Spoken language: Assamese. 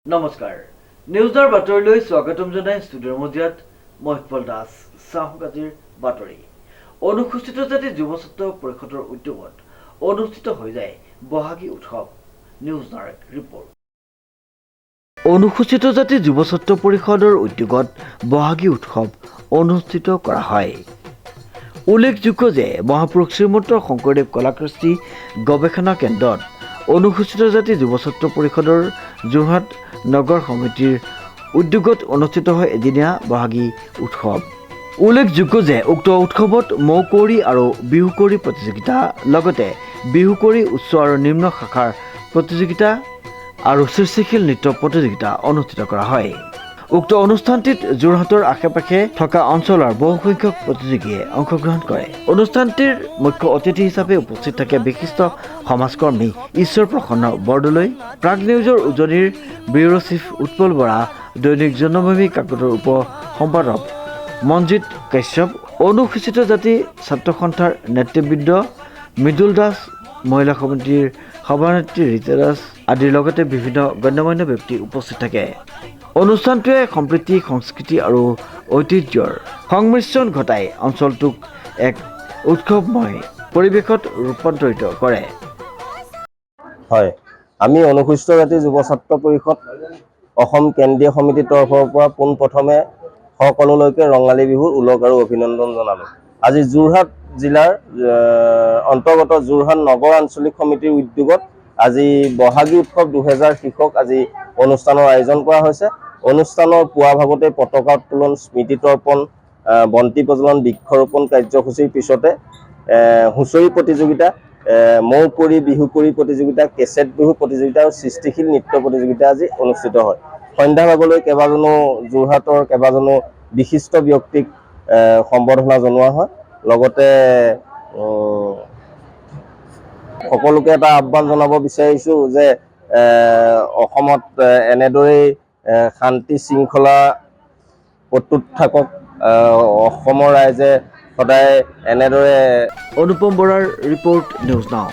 নমস্কাৰ নিউজৰ বাতৰিলৈ স্বাগতম জনাই ষ্টুডিঅ'ৰ মজিয়াত মহিতপল দাস চাহুকাজিৰ বাতৰি অনুসূচিত জাতি যুৱ ছাত্ৰ পৰিষদৰ উদ্যোগত অনুষ্ঠিত হৈ যায় বহাগী উৎসৱ নিউজ নাৰেক ৰিপৰ্ট অনুসূচিত জাতি যুৱ ছাত্ৰ পৰিষদৰ উদ্যোগত বহাগী উৎসৱ অনুষ্ঠিত কৰা হয় উল্লেখযোগ্য যে মহাপুৰুষ শ্ৰীমন্ত শংকৰদেৱ কলাকৃষ্টি গৱেষণা কেন্দ্ৰত অনুসূচিত জাতি যুৱ ছাত্ৰ পৰিষদৰ যোৰহাট নগৰ সমিতিৰ উদ্যোগত অনুষ্ঠিত হয় এদিনীয়া বহাগী উৎসৱ উল্লেখযোগ্য যে উক্ত উৎসৱত মৌকুঁৱৰী আৰু বিহুকুঁৱৰী প্ৰতিযোগিতা লগতে বিহুকুঁৱৰী উচ্চ আৰু নিম্ন শাখাৰ প্ৰতিযোগিতা আৰু সৃষ্টিশীল নৃত্য প্ৰতিযোগিতা অনুষ্ঠিত কৰা হয় উক্ত অনুষ্ঠানটিত যোৰহাটৰ আশে-পাশে থকা অঞ্চলৰ বহুসংখ্যক প্ৰতিযোগীয়ে অংশগ্ৰহণ কৰে অনুষ্ঠানটিৰ মুখ্য অতিথি হিচাপে উপস্থিত থাকে বিশিষ্ট সমাজকৰ্মী ঈশ্বৰ প্ৰসন্ন বৰদলৈ প্ৰাগ নিউজৰ উজনিৰ ব্যুৰ চিফ উৎপল বৰা দৈনিক জন্মভূমি কাকতৰ উপ সম্পাদক মনজিৎ কাশ্যপ অনুসূচিত জাতি ছাত্ৰ সন্থাৰ নেতৃবৃন্দ মৃদুল দাস মহিলা সমিতিৰ সভানেত্ৰী ৰীতা দাস আদিৰ লগতে বিভিন্ন গণ্যমান্য ব্যক্তি উপস্থিত থাকে অনুষ্ঠানটোৱে সম্প্ৰীতি সংস্কৃতি আৰু ঐতিহ্যৰ সংমিশ্ৰণ ঘটাই অঞ্চলটোক এক উৎসৱময় পৰিৱেশত ৰূপান্তৰিত কৰে হয় আমি অনুসূচিত জাতি যুৱ ছাত্ৰ পৰিষদ অসম কেন্দ্ৰীয় সমিতিৰ তৰফৰ পৰা পোনপ্ৰথমে সকলোলৈকে ৰঙালী বিহুৰ উলগ আৰু অভিনন্দন জনালোঁ আজি যোৰহাট জিলাৰ অন্তৰ্গত যোৰহাট নগৰ আঞ্চলিক সমিতিৰ উদ্যোগত আজি বহাগী উৎসৱ 2000 শীৰ্ষক আজি অনুষ্ঠানৰ আয়োজন কৰা হৈছে অনুষ্ঠানৰ পুৱা ভাগতে পতাকা উত্তোলন স্মৃতি তৰ্পণ বন্তি প্ৰজ্বলন বৃক্ষৰোপণ কাৰ্যসূচীৰ পিছতে হুঁচৰি প্ৰতিযোগিতা মৌকুঁৱৰী বিহুকুঁৱৰী প্ৰতিযোগিতা কেছেট বিহু প্ৰতিযোগিতা আৰু সৃষ্টিশীল নৃত্য প্ৰতিযোগিতা আজি অনুষ্ঠিত হয় সন্ধ্যা ভাগলৈ কেইবাজনো যোৰহাটৰ কেইবাজনো বিশিষ্ট ব্যক্তিক সম্বৰ্ধনা জনোৱা হয় লগতে সকলোকে এটা আহ্বান জনাব বিচাৰিছোঁ যে অসমত এনেদৰেই শান্তি শৃংখলা অটুট থাকক অসমৰ ৰাইজে সদায় এনেদৰে অনুপম বৰাৰ ৰিপৰ্ট নিউজ নাও